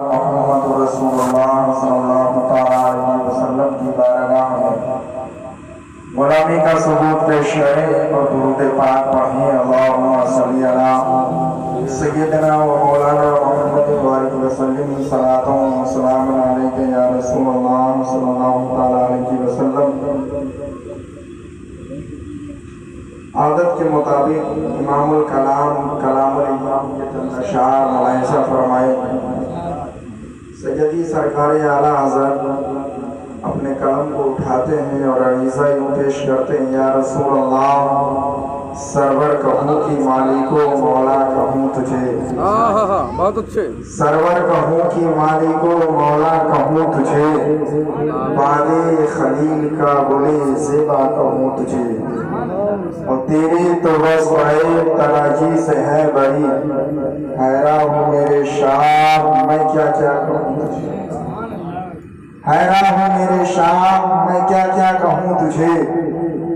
محمد رسول اللہ صلی اللہ علیہ وسلم کی بارگاہ میں غلامی کا ثبوت پیش کریں اور درود پاک پڑھیں۔ اللہم صلی علی سیدنا و مولانا محمد وسلم صلاۃ و سلام علیک یا رسول اللہ صلی اللہ علیہ وسلم۔ عادت کے مطابق امام الکلام کلام الامام کے چند اشعار ملاحظہ فرمائے۔ سیدی سرکار اعلیٰ حضرت اپنے قلم کو اٹھاتے ہیں اور عریضہ یوں پیش کرتے ہیں: یا رسول اللہ، سرور کہوں کی مالکو مولا کہوں تجھے، بہت اچھے، سرور کہوں کی مالکو مولا کہوں تجھے، بادے خلیل کا گلے زیبا کہوں تجھے، اور تیری تو بس بھائی تراجی سے ہے بڑی، حیران ہوں میرے شاہ میں کیا کیا کہوں تجھے، حیران ہوں میرے شاہ میں کیا کیا کہوں تجھے،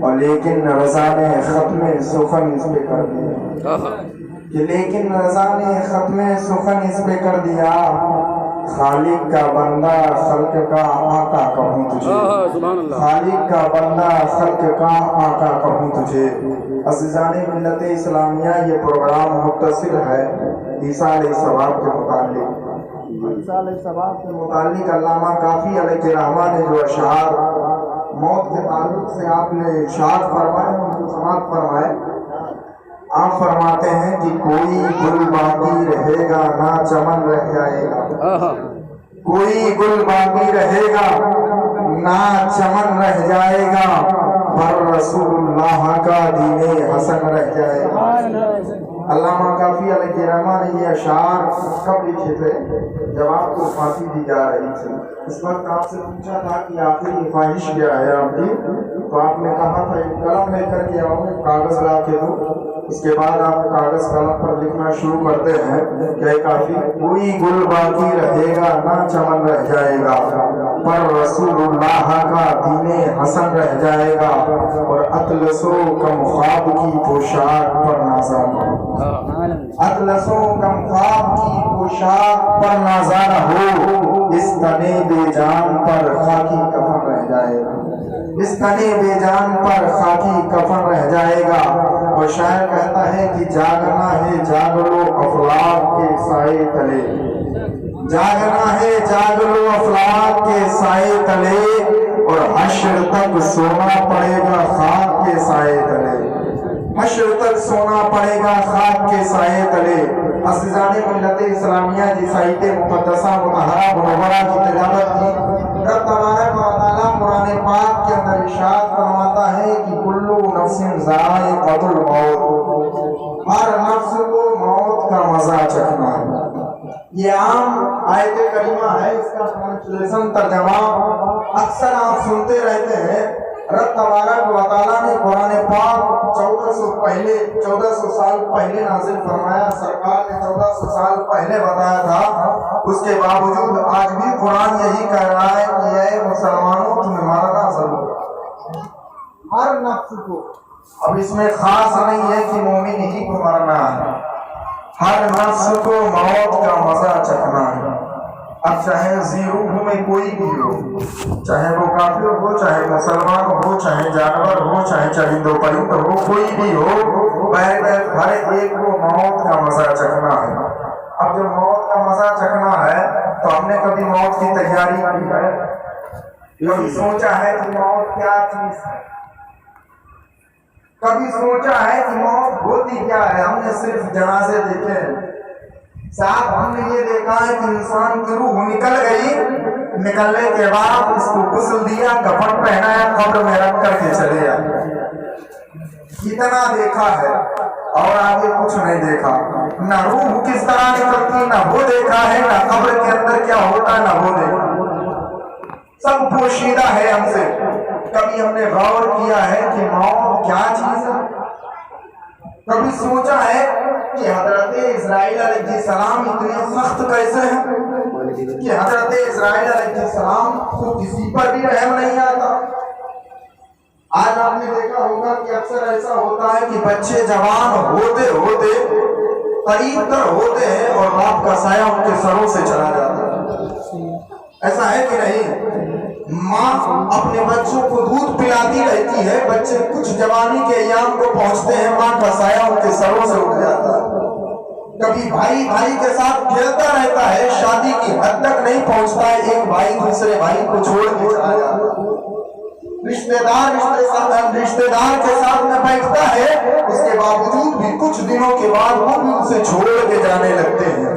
اور لیکن رضا نے ختم سخن اس پہ کر دیا، کہ لیکن رضا نے ختم سخن اس پہ کر دیا، خالق کا بندہ خلق کا آقا کہوں تجھے، خالق کا بندہ خلق کا آقا کہوں تجھے۔ عزیزان ملت اسلامیہ، یہ پروگرام متصل ہے عیسیٰ علیہ السلام کے متعلق۔ عیسیٰ علیہ السلام کے متعلق علامہ کافی علیہ الرحمہ نے جو اشعار موت کے تعلق سے آپ نے ارشاد فرمائے اور سماعت فرمائے، آپ فرماتے ہیں کہ کوئی گل باقی رہے گا نہ چمن رہ جائے گا، کوئی گل باقی رہے گا نہ چمن رہ جائے گا، پر رسول اللہ کا دین حسن رہ جائے گا۔ علامہ کافی علیہ الرحمہ نے یہ اشعار کب لکھے تھے؟ جب آپ کو پھانسی دی جا رہی تھی۔ اس وقت آپ سے پوچھا تھا کہ آخری خواہش کیا ہے آپ کی، تو آپ نے کہا تھا ایک قلم لے کر کے آؤ، کاغذ لا کے دو۔ اس کے بعد آپ کاغذ قلم پر لکھنا شروع کرتے ہیں کہ کافی کوئی گل باقی رہے گا نہ چمن رہ جائے گا، پر رسول اللہ کا دین حسن رہ جائے گا، اور اطلسو کم خواب کی پوشاک پر نازانہ، اطلسو کم خواب کی پوشاک پر نازانہ ہو، اس تنے بے جان پر خاکی کفن رہ جائے گا، اس تنے بے جان پر خاکی کفن رہ جائے گا۔ اور شاعر کہتا ہے کہ جاگنا ہے جاگ لو افلاک کے سائے تلے، جاگنا ہے جاگ لو افلاک کے سائے تلے، اور حشر تک سونا پڑے گا خاک کے سائے تلے، حشر تک سونا پڑے گا خاک کے سائے تلے۔ عزیزان ملت اسلامیہ، جس آیت مقدسہ مطہرہ منورہ کی تلاوت کی، رب تبارک و تعالیٰ قرآن پاک کے اندر ارشاد فرماتا ہے کہ کلو نفس ذائقۃ الموت، ہر نفس کو موت کا مزہ چکھنا ہے۔ یہ عام آیت کریمہ ہے، اس کا ٹرانسلیشن ترجمہ اکثر آپ سنتے رہتے ہیں۔ رب تبارک و تعالیٰ نے قرآن پاک 1400 سال پہلے نازل فرمایا، سرکار نے 1400 سال پہلے بتایا تھا، اس کے باوجود آج بھی قرآن یہی کہہ رہا ہے کہ اے مسلمانوں تمہیں مرنا ضرور ہے، ہر نفس کو۔ اب اس میں خاص نہیں ہے کہ مومن ہی کو مرنا ہے، ہر نفس کو موت کا مزہ چکھنا ہے۔ اب چاہے روح میں کوئی بھی ہو، چاہے وہ کافر ہو، چاہے مسلمان ہو، چاہے جانور ہو، چاہے چرند و پرند ہو، کوئی بھی ہو، ہر ایک کو موت کا مزہ چکھنا ہے۔ اب جب موت کا مزہ چکھنا ہے تو ہم نے کبھی موت کی تیاری کی ہے؟ کبھی سوچا ہے کہ موت کیا چیز ہے؟ کبھی سوچا ہے کہ موت ہوتی کیا ہے؟ ہم نے صرف جنازے دیکھے ہیں صاحب، ہم نے یہ دیکھا ہے کہ انسان کی روح نکل گئی، نکلنے کے بعد اس کو غسل دیا، کفن پہنایا، قبر میں رکھ کر کے چلے آئے۔ اتنا دیکھا ہے اور آگے کچھ نہیں دیکھا، نہ روح کس طرح نکلتی نہ وہ دیکھا ہے، نہ قبر کے اندر کیا ہوتا نہ وہ دیکھا، سب پوشیدہ ہے ہم سے۔ کبھی ہم نے غور کیا ہے کہ موت کیا چیز ہے؟ کبھی سوچا ہے کہ حضرت اسرائیل علیہ السلام اتنے سخت کیسے ہیں کہ حضرت اسرائیل علیہ السلام کو کسی پر بھی رحم نہیں آتا؟ آج آپ نے دیکھا ہوگا کہ اکثر ایسا ہوتا ہے کہ بچے جوان ہوتے ہوتے قریب تر ہوتے ہیں اور باپ کا سایہ ان کے سروں سے چلا جاتا ہے. ایسا ہے کہ نہیں؟ ماں اپنے بچوں کو دودھ پلاتی رہتی ہے، بچے کچھ جوانی کے ایام کو پہنچتے ہیں، ماں کا سایہ ان کے سروں سے اٹھ جاتا ہے. کبھی بھائی بھائی کے ساتھ کھیلتا رہتا ہے، شادی کی حد تک نہیں پہنچتا ہے، ایک بھائی دوسرے بھائی کو چھوڑ کے چلا جاتا ہے. رشتہ دار کے ساتھ میں بیٹھتا ہے، اس کے باوجود بھی کچھ دنوں کے بعد وہ بھی اسے چھوڑ کے جانے لگتے ہیں.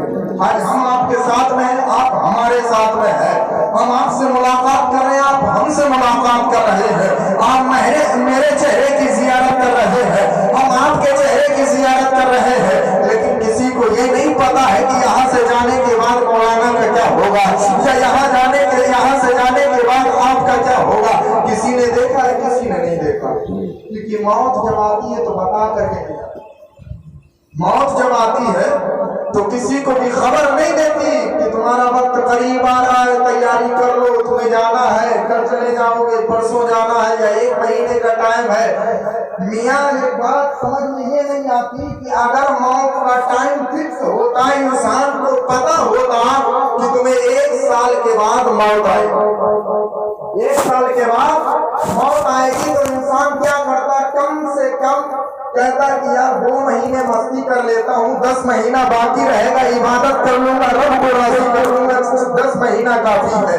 آج ہم آپ کے ساتھ میں ہیں، آپ ہمارے ساتھ میں ہیں، ہم آپ سے ملاقات کر رہے ہیں، آپ ہم سے ملاقات کر رہے ہیں، آپ میرے چہرے کی زیارت کر رہے ہیں، ہم آپ کے چہرے کی زیارت کر رہے ہیں، لیکن کسی کو یہ نہیں پتا ہے کہ یہاں سے جانے کے بعد مولانا کا کیا ہوگا، یا یہاں سے جانے کے بعد آپ کا کیا ہوگا. کسی نے دیکھا ہے، کسی نے نہیں دیکھا. کیونکہ موت جب آتی ہے تو بتا کر کے نہیں آتی. موت جب آتی ہے تو کسی کو بھی خبر نہیں دیتی کہ تمہارا وقت قریب آ رہا ہے، تیاری کر لو، تمہیں جانا ہے، کل چلے جاؤ گے، پرسوں جانا ہے، یا 1 مہینے کا ٹائم ہے. میاں ایک بات سمجھ میں یہ نہیں آتی کہ اگر موت کا ٹائم فکس ہوتا، انسان کو پتا ہوتا کہ تمہیں 1 سال کے بعد موت آئے گی، 1 سال کے بعد موت آئے گی، تو انسان کیا کرتا؟ کم سے کم کہتا کہ یار 2 مہینے مستی کر لیتا ہوں، 10 مہینہ باقی رہے گا، عبادت کر لوں گا، رب کو راضی کر لوں گا، 10 مہینہ کافی ہے.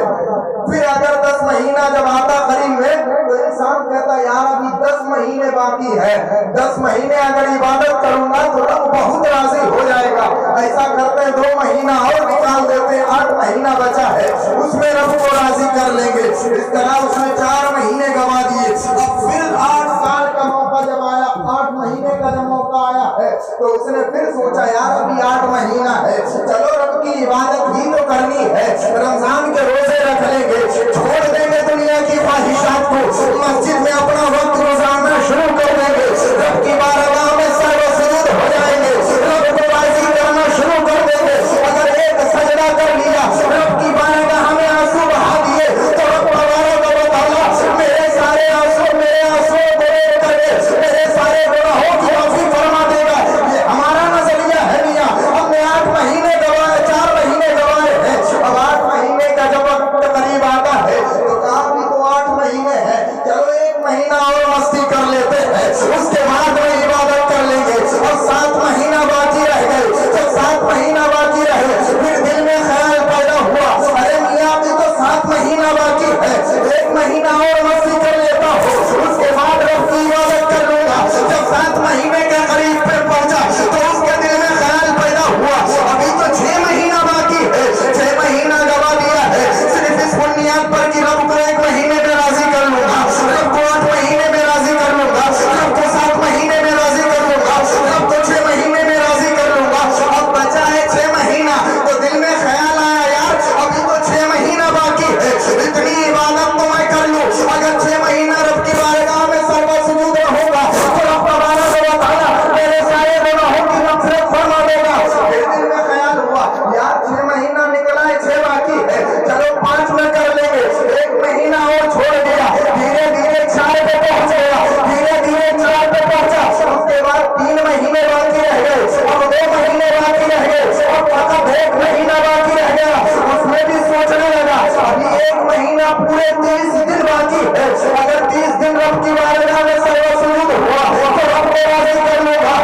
پھر اگر 10 مہینہ جب آتا قریب میں تو انسان کہتا یار ابھی 10 مہینے باقی ہے، 10 مہینے اگر عبادت کروں گا تو رب بہت راضی ہو جائے گا. ایسا کرتے ہیں 2 مہینہ اور نکال دیتے ہیں، 8 مہینہ بچا ہے، اس میں رب کو راضی کر لیں گے. اس طرح اس نے 4 مہینے گوا دیے. اب پھر 8 سال کا موقع جب آیا، 8 مہینے کا جب موقع آیا ہے تو اس نے پھر سوچا یار ابھی 8 مہینہ ہے، چلو رب کی عبادت ہی تو کرنی ہے، رمضان کے روزے رکھ لیں گے، چھوڑ دیں گے دنیا کی خواہشات کو، مسجد میں اپنا وقت گزارنا شروع کر دیں گے، رب کی بارگاہ میں سر و سجود ہو جائیں گے، رب کو راضی کرنا شروع کر دیں گے. اگر ایک سجدہ کر لیا، رب کی بارگاہ میں آنسو بہا دیے تو رب تبارک و تعالیٰ میرے سارے آنسو کو دیکھ کر کے میرے سارے گناہوں کی معافی فرما دے گا. یہ ہمارا نظریہ ہے میاں. ہم نے 8 مہینے گوائے، 4 مہینے گوائے ہیں، اب 8 مہینے کا جب وقت قریب آتا ہے تو کام بھی تو 8 مہینے ہے، چلو 1 مہینہ اور مستی کر لیتے ہیں، اس کے بعد میں عبادت کر لیں گے. اور 7 مہینہ باقی رہ گئے. جب 7 مہینہ باقی رہے پھر دل میں خیال پیدا ہوا، ارے میاں ابھی تو 7 مہینہ باقی ہے، 1 مہینہ اور مستی کر لیتا ہوں، اس کے بعد رب کی عبادت کر لوں گا. جب 7 مہینے کے قریب پہ پہنچا تو اس کے دل میں خیال پیدا ہوا، ابھی تو 6 مہینہ باقی ہے، 6 مہینہ گوا دیا ہے، صرف اس بنیاد پر کہ رب کو 1 مہینے میں راضی کر لوں گا، رب کو 8 مہینے میں راضی کر لوں گا، رب کو 7 مہینے میں راضی کر لوں گا، رب کو 6 مہینے میں راضی کر لوں گا. اب بچا ہے 6 مہینہ تو دل میں خیال آیا یار ابھی تو 6 مہینہ باقی ہے، اتنی عبادت تو میں کر لوں. اگر 6 مہینہ رب کی بارگاہ میں سر و سجود ہوگا تو رب تبارک و تعالیٰ میرے سارے گناہوں کی مغفرت فرما دے گا. پھر دل میں خیال ہوا یار 6 مہینہ نکلا ہے، 6 باقی ہے، چلو 5 میں کر لیں گے. 1 مہینہ اور چھوڑ دیا، دھیرے دھیرے 4 پہ پہنچ گیا، دھیرے دھیرے 4 پہ پہنچا. اس کے بعد 3 مہینے باقی رہ گئے، اب 2 مہینے باقی رہ گئے، اب فقط 1 مہینہ باقی رہ گیا. اس میں بھی سوچنے لگا ابھی 1 مہینہ پورے 30 دن باقی ہے، اگر 30 دن رب کی بارگاہ میں سر و سجود ہوا تو رب کو راضی کر لوں گا.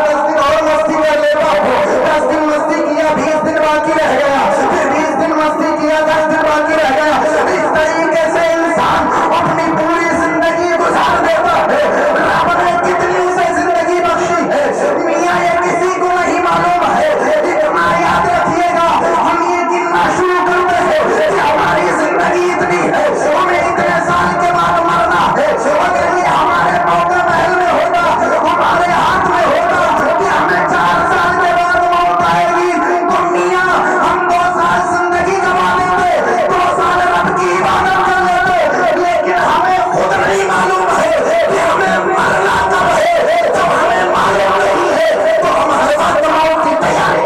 10 دن اور مستی کر لیتا ہوں، 10 دن مستی کیا، 20 دن باقی رہ گیا، پھر 20 دن مستی کیا، 10 دن باقی رہ گیا. اس طریقے سے انسان اپنی پوری زندگی گزار دیتا ہے. رب نے کتنی اسے زندگی بخشی ہے میاں یہ کسی کو نہیں معلوم ہے. اتنا یاد رکھیے گا، ہم یہ گننا شروع کرتے ہیں کہ ہماری زندگی اتنی ہے، ہمیں اتنے سال کے بعد مرنا ہے. اگر یہ ہمارے موقع محل میں ہوتا، ہمارے ہاتھ میں ہوتا کہ ہمیں 4 سال کے بعد موت آئے گی تو میاں ہم 2 سال زندگی گوا دیتے، 2 سال رب کی عبادت کر لیتے. لیکن ہمیں خود نہیں معلوم ہے کہ ہمیں مرنا کب ہے. جب ہمیں معلوم نہیں ہے تو ہم ہر وقت موت کی تیاری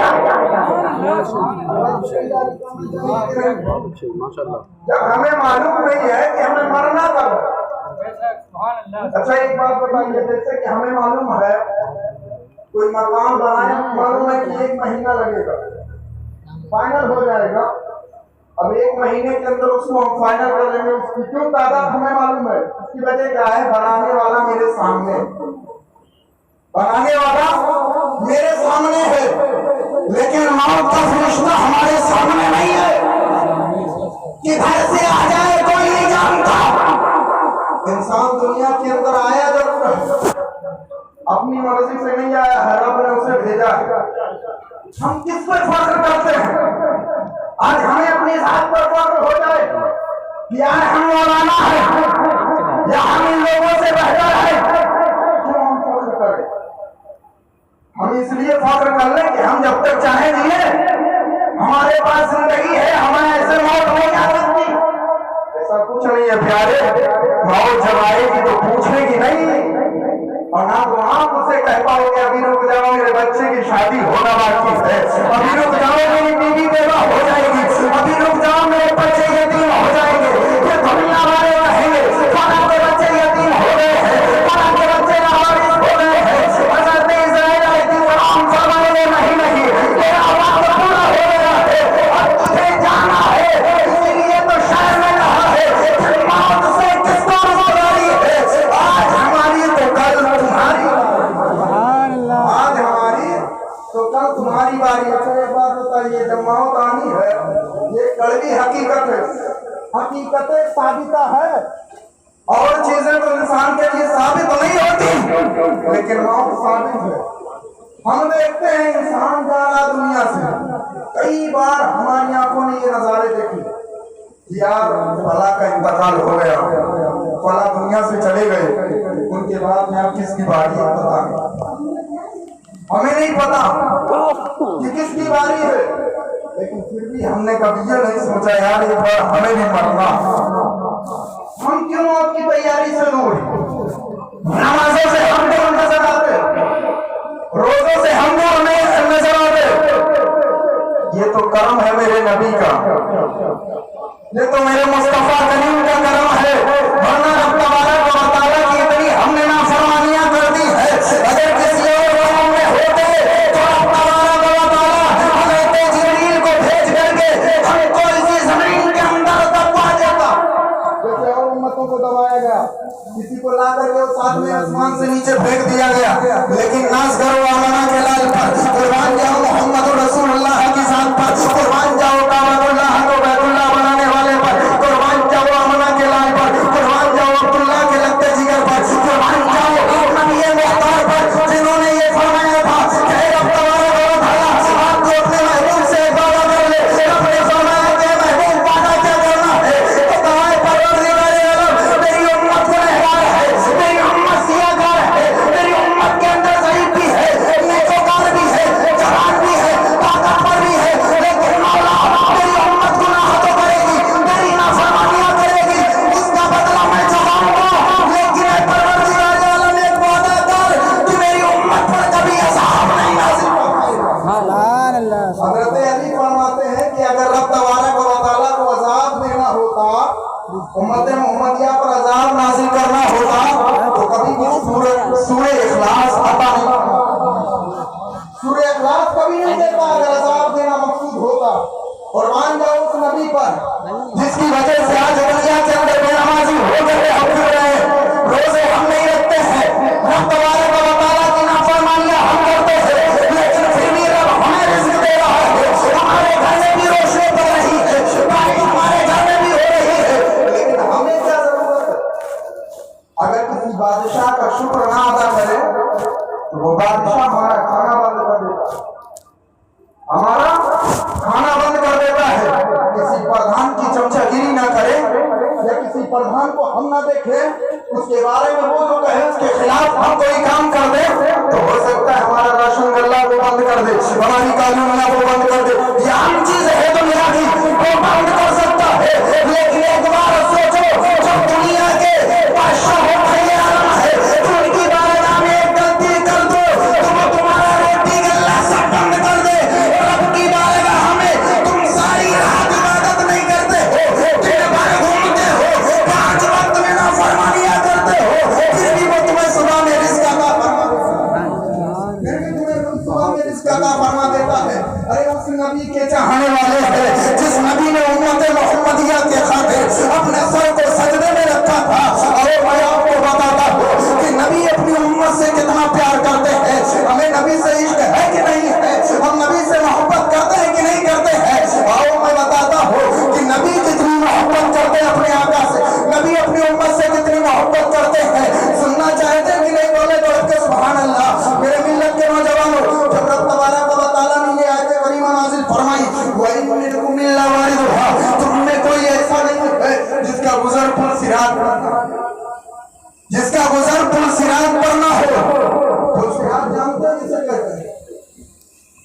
ماشاء اللہ. جب ہمیں معلوم نہیں ہے کہ ہمیں مرنا کب ہے. اچھا ایک بات بتائیے، جیسے کہ ہمیں معلوم ہے کوئی مکان بنایا، معلوم ہے کہ 1 مہینہ لگے گا، فائنل ہو جائے گا، اب 1 مہینے کے اندر اس کو ہم فائنل کر لیں گے، اس کی کیوں تعداد ہمیں معلوم ہے، اس کی وجہ کیا ہے، بنانے والا میرے سامنے، بنانے والا میرے سامنے ہے، لیکن موت کا فرشتہ ہمارے سامنے نہیں ہے، کدھر سے آ جائے کوئی نہیں جانتا۔ انسان دنیا کے اندر آیا جب اپنی مرضی سے نہیں آیا ہے، رب نے اسے بھیجا ہے۔ ہم کس پر فخر کرتے ہیں؟ آج ہمیں اپنی ذات پر فخر ہو جائے کہ یار ہم مولانا ہے یا ہم ان لوگوں سے بہتر ہے، کیوں ہم فخر کریں؟ ہم اس لیے فخر کر لیں کہ ہم جب تک چاہیں جیے، ہمارے پاس زندگی ہے، ہمیں ایسے موت نہیں آ سکتی۔ ایسا کچھ نہیں ہے پیارے، موت جب آئے گی تو پوچھنے کی نہیں، اور نہ تو آپ اس سے کہہ پاؤ کہ ابھی رک جاؤ میرے بچے کی شادی ہونا باقی ہے، ابھی رک جاؤ میری بیوی بیوہ ہو جائے گی، ابھی رک جاؤ میرے بچے یتیم ہو جائیں گے، یہ دنیا والے کہیں گے فلاں کے بچے یتیم ہو گئے ہیں، فلاں کے بچے لاوارث ہو گئے ہیں، حضرت اسرائیل علیہ السلام فرمائے نہیں، تیرا وقت پورا ہو گیا ہے اور تجھے جانا ہے، اسی لیے تو شہر میں رہا ہے، موت سے کس کو روزگاری ہے، آج ہماری تو کل تمہاری، آج ہماری تو کل تمہاری باری۔ اچھا ایک بات بتائیے، جب موت آنی ہے، یہ کڑوی حقیقت ہے، حقیقت ثابتہ ہے، اور چیزیں تو انسان کے لیے ثابت نہیں ہوتی، لیکن موت ثابت ہے۔ ہم دیکھتے ہیں انسان جا رہا دنیا سے، کئی بار ہماری آنکھوں نے یہ نظارے دیکھے کہ یار فلاں کا انتقال ہو گیا، فلاں دنیا سے چلے گئے، ان کے بعد میں اب کس کی باری ہے پتا نہیں، ہمیں نہیں پتا کہ کس کی باری ہے، لیکن پھر بھی ہم نے کبھی یہ نہیں سوچا یار ایک بار ہمیں بھی مرنا، ہم کیوں موت کی تیاری سے دور؟ نمازوں سے ہم دور نظر آتے، روزوں سے ہم دور نہیں نظر آتے، یہ تو کرم ہے میرے نبی کا، یہ تو میرے مصطفیٰ کریم کا کرم ہے، ورنہ رب تبارک و تعالیٰ کی اتنی ہم نے نافرمانیاں کر دی ہے، اگر کسی اور قوم میں ہوتے تو رب تبارک و تعالیٰ حضرت جبریل کو بھیج کر کے ہم کو اسی زمین کے اندر دبا دیتا، جیسے اور امتوں کو دبایا گیا، کسی کو لا کر کے ساتویں آسمان سے نیچے پھینک دیا گیا، لیکن ناز کرو آمنہ کے لال پر، قربان جاؤ محمد رسول اللہ کی ذات پر، قربان جاؤ کعبۃ اللہ کو بیت اللہ بنانے والے پر، قربان جاؤ آمنہ کے لال پر، قربان جاؤ عبداللہ کے لگتے جگر پر، قربان جاؤ نبی مختار پر، جنہوں نے یہ فرمایا تھا کہ رب تبارک و تعالیٰ آپ کو اپنے محبوب سے وعدہ کر لے، رب نے فرمایا کہ محبوب وعدہ کیا کرنا ہے، تو کہا ہے پروردگار عالم میری امت کو نہلایا ہے، میری امت سیاہکار ہے، میری امت کے اندر ضعیف بھی ہے، نیکوکار بھی ہے، جوان بھی ہے، طاقتور بھی ہے، لیکن مولا میری امت گناہ تو کرے گی، میری نافرمانیاں کرے گی، اس کا بدلہ میں چکاؤں گا، لیکن اے پروردگار عالم ایک وعدہ کر کہ میری امت پر کبھی عذاب نہیں نازل فرمائے گا۔ حضرت علی فرماتے ہیں کہ اگر رب تبارک و تعالیٰ کو عذاب دینا ہوتا، امت محمدیہ پر عذاب نازل کرنا ہوتا، تو کبھی بھی سورہ اخلاص عطا نہیں فرماتا، سورہ اخلاص کبھی نہیں دیتا اگر عذاب دینا مقصود ہوتا۔ قربان جاؤ اس نبی پر جس کی وجہ سے آج دنیا کے اندر بے نمازی ہو گئے، ہم پھر رہے ہیں، روزے ہم نہیں رکھتے ہیں، رب تبارک و تعالیٰ کی نافرمانیاں ہم کرتے ہیں، لیکن پھر بھی رب ہمیں رزق دے رہا ہے، ہمارے گھر میں بھی روشنی پڑ رہی ہے، بارش ہمارے گھر میں بھی ہو رہی ہے، لیکن ہمیں کیا ضرورت ہے؟ اگر کسی بادشاہ کا شکر نہ ادا کرے تو وہ بادشاہ ہمارا کھانا بند کر دیتا ہے، ہمارا کھانا بند کر دیتا ہے، کسی پردھان کی چمچہ گیری نہ کرے یا کسی پردھان کو ہم نہ دیکھیں، اس کے بارے میں وہ جو کہے اس کے خلاف ہم کوئی کام کر دیں، تو ہو سکتا ہے ہمارا راشن غلہ وہ بند کر دے، ہماری قانون وہ بند کر دے، یہ عام چیز ہے دنیا کی، وہ بند کر سکتا ہے، لیکن ایک بار سوچو جو دنیا کے بادشاہ عالم ہے، ان کی بارگاہ میں ایک غلطی کر دو تو وہ تمہارا روٹی غلہ سب بند کر دے، رب کی بارگاہ میں تم ساری رات عبادت نہیں کرتے ہو، دن بھر گھومتے ہو، 5 وقت میں نافرمانیاں کرتے ہو، پھر بھی وہ تمہیں صبح میں رزق عطا فرماتا ہے، پھر بھی تمہیں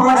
5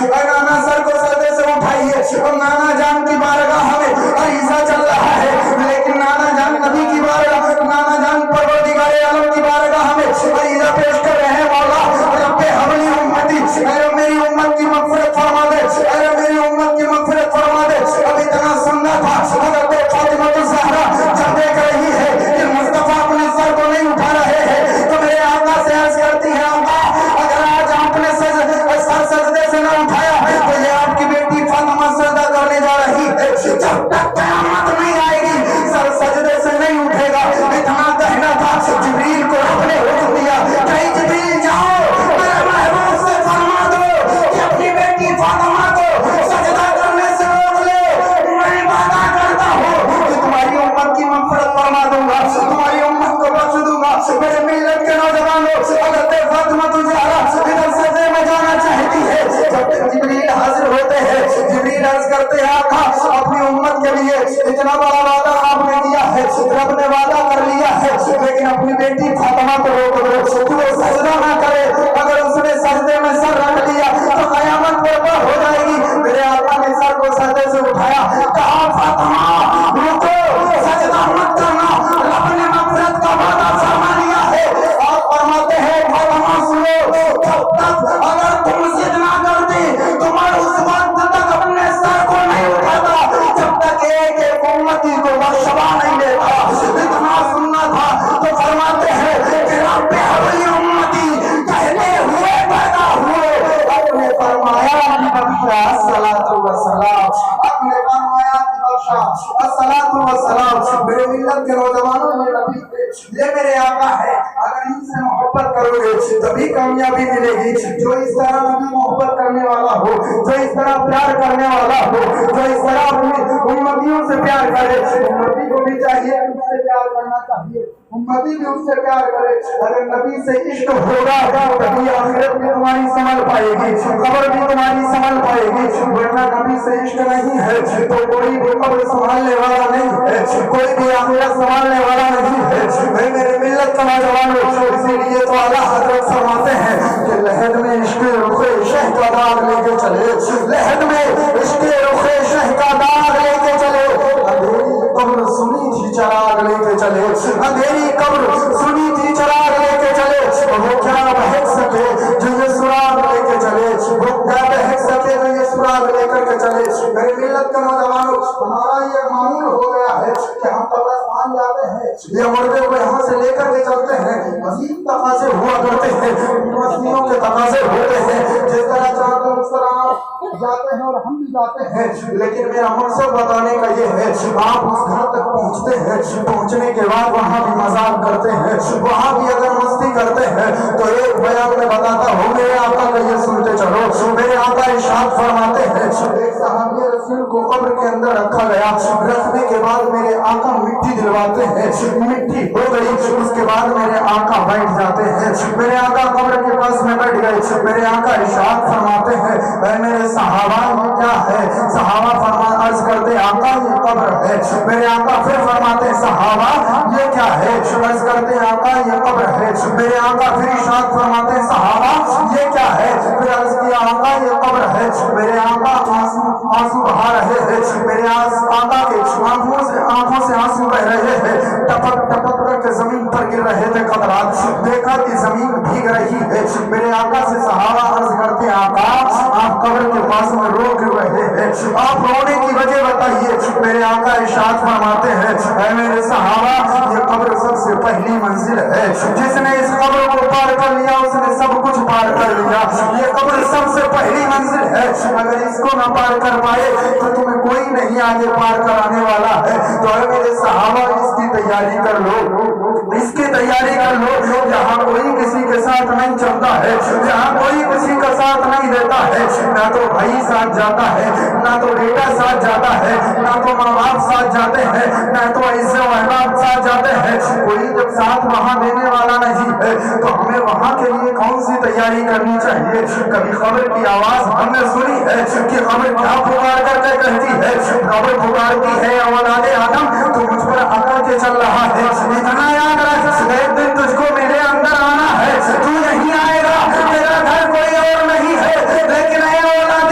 اے نانا سر کو سردے سے اٹھائیے اور نانا جان کی بارگاہ میں عریضہ چل رہا ہے، لیکن نانا جان نبی کی بارگاہ، نانا جان پروردگار عالم کی بارگاہ میں عریضہ پیش کر رہے ہیں، مولا رب حبلی امتی، اے میری امت کی مغفرت فرما دے، اے میری امت کی مغفرت فرما دے۔ اب اتنا سننا تھا، حضرت فاطمہ الزہرا جب دیکھ رہی ہے کہ مصطفیٰ اپنے سر کو نہیں اٹھا رہے ہیں تو میرے آقا سے عرض کرتی ہے، آقا اگر آج آپ نے سر سجدے سے نہ اٹھایا تو یہ آپ کی بیٹی فاطمہ سجدہ کرنے جا رہی ہے، جب تک قیامت نہیں آئے گی سر سجدے سے نہیں اٹھے گا۔ اتنا کہنا تھا، جبریل کو رب نے حکم دیا کہ جبریل جاؤ میرے محبوب سے فرما دو کہ اپنی بیٹی فاطمہ کو سجدہ کرنے سے روک لے، میں وعدہ کرتا ہوں کہ تمہاری امت کی مغفرت فرما دوں گا، تمہاری امت کو بخش دوں گا۔ میرے ملت کے نوجوانوں، حضرت فاطمہ الزہرا ادھر سجدے میں جانا چاہتی ہے، جب تک جبریل حاضر ہوتے ہیں جبریل عرض کرتے ہیں، آقا اپنی امت کے لیے اتنا بڑا وعدہ آپ نے دیا ہے، رب نے وعدہ کر لیا ہے، لیکن اپنی بیٹی فاطمہ کو روک دو کہ وہ سجدہ نہ کرے، اگر اس نے سجدے میں سر رکھ لیا تو قیامت برپا ہو جائے گی۔ میرے آقا نے سر کو سجدے سے اٹھایا، کہا فاطمہ رکو، سجدہ مت کرنا، رب نے مغفرت کا وعدہ فرما لیا ہے۔ آپ فرماتے ہیں فاطمہ سنو، جب تک اگر تم ضد نہ کرتی تو میں اس وقت تک اپنے سر کو نہیں اٹھاتا جب تک ایک ایک امتی کو بخشوا نہیں دیتا۔ اتنا سننا تھا تو فرماتے ہیں کہ رب حبلی امتی کہتے ہوئے پیدا ہوئے، آپ نے فرمایا کہ بخشا الصلاۃ والسلام، آپ نے فرمایا کہ بخشا الصلاۃ والسلام۔ میرے ملت کے نوجوانوں، یہ نبی یہ میرے آقا ہے، اگر ان سے محبت کرو گے تبھی کامیابی ملے گی۔ جو اس طرح نبی محبت کرنے والا ہو، جو اس طرح پیار کرنے والا ہو، جو اس طرح اپنی امتیوں سے پیار کرے، امتی کو بھی چاہیے ان سے پیار کرنا چاہیے، امتی بھی ان سے پیار کرے۔ اگر نبی سے عشق ہوگا تبھی آخرت بھی تمہاری سنبھل پائے گی، قبر بھی تمہاری سنبھل پائے گی، ورنہ نبی سے عشق نہیں ہے تو کوئی بھی قبر سنبھالنے والا نہیں ہے، کوئی بھی آخرت سنبھالنے والا نہیں ہے۔ میرے ملت کا نوجوانوں، اسی لیے تو اعلیٰ حضرت فرماتے ہیں کہ لحد میں عشق رخ شہ کا داغ لے کے چلے، لحد میں عشق رخ شہ کا داغ لے کے چلے، اندھیری قبر سنی تھی چراغ لے کے چلے، اندھیری قبر سنی تھی چراغ لے کے چلے، وہ کیا بہک سکے جو یہ سراغ لے کے چلے، وہ کیا بہک سکے جو یہ سراغ لے کر کے چلے۔ میرے ملت کے نوجوانوں، ہمارا یہ معمول ہو گیا ہے کہ ہم قبرستان جاتے ہیں، یہ مردے کو یہاں سے لے کر کے چلتے ہیں، عظیم تقاضے ہوا کرتے ہیں، مسیحوں کے تقاضے ہوتے ہیں، جس طرح چاہتے ہیں اس طرح جاتے ہیں اور ہم بھی جاتے ہیں، لیکن میرا مقصد بتانے کا یہ ہے، آپ اس گھر تک پہنچتے ہیں، پہنچنے کے بعد وہاں بھی مذاق کرتے ہیں، وہاں بھی اگر مستی کرتے ہیں تو ایک بیان میں بتاتا ہوں، میرے آقا کا یہ سنتے چلو۔ میرے آقا ارشاد فرماتے ہیں، ایک صحابی رسول کو قبر کے اندر رکھا گیا، رکھنے کے بعد میرے آقا مٹی دلواتے ہیں، مٹی ہو گئی، اس کے بعد میرے آقا بیٹھ جاتے ہیں، میرے آقا قبر کے پاس میں بیٹھ گئے، میرے آقا ارشاد فرماتے ہیں، اے میرے صحابہ یہ کیا ہے؟ صحابہ عرض کرتے آقا یہ قبر ہے، میرے آقا پھر فرماتے صحابہ یہ کیا ہے؟ عرض کرتے آقا یہ قبر ہے، میرے آقا پھر ارشاد فرماتے صحابہ یہ کیا ہے؟ پھر عرض کیا آقا یہ قبر ہے، میرے آقا آنسو بہا رہے ہیں، میرے آقا کے آنکھوں سے آنسو بہ رہے ہیں، ٹپک ٹپک کر کے زمین پر گر رہے تھے قطرات، دیکھا کہ زمین بھیگ رہی ہے، میرے آقا سے صحابہ عرض کرتے آقا آپ قبر کے پاس میں رو کیوں رہے ہیں؟ آپ رونے کی وجہ بتائیے۔ میرے آقا ارشاد فرماتے ہیں، اے میرے صحابہ یہ قبر سب سے پہلی منزل ہے، جس نے اس قبر کو پار کر لیا اس نے سب کچھ پار کر لیا، یہ قبر سب سے پہلی منزل ہے، اگر اس کو نہ پار کر پائے تو تمہیں کوئی نہیں آگے پار کرانے والا ہے، تو اے میرے صحابہ اس کی تیاری کر لو، اس کی تیاری کر لو، جہاں کوئی کسی کے ساتھ نہیں چلتا ہے، جہاں کوئی کسی کا ساتھ نہیں دیتا ہے، نہ تو بھائی ساتھ جاتا ہے، نہ تو بیٹا ساتھ جاتا ہے، نہ تو ماں باپ ساتھ جاتے ہیں، نہ تو عزت و احباب ساتھ جاتے ہیں، کوئی جب ساتھ وہاں دینے والا نہیں ہے تو ہمیں وہاں کے لیے کون سی تیاری کرنی چاہیے؟ کبھی خبر کی آواز ہم نے سنی ہے کہ خبر کیا پکار کر کے کہتی ہے؟ خبر پکارتی ہے اولاد آدم تو مجھ پر عقل کے چل رہا ہے، اتنا یاد رکھ ایک دن تجھ کو میرے اندر آنا ہے، تو نہیں آئے گا، میرا گھر کوئی اور نہیں ہے، لیکن اے اولاد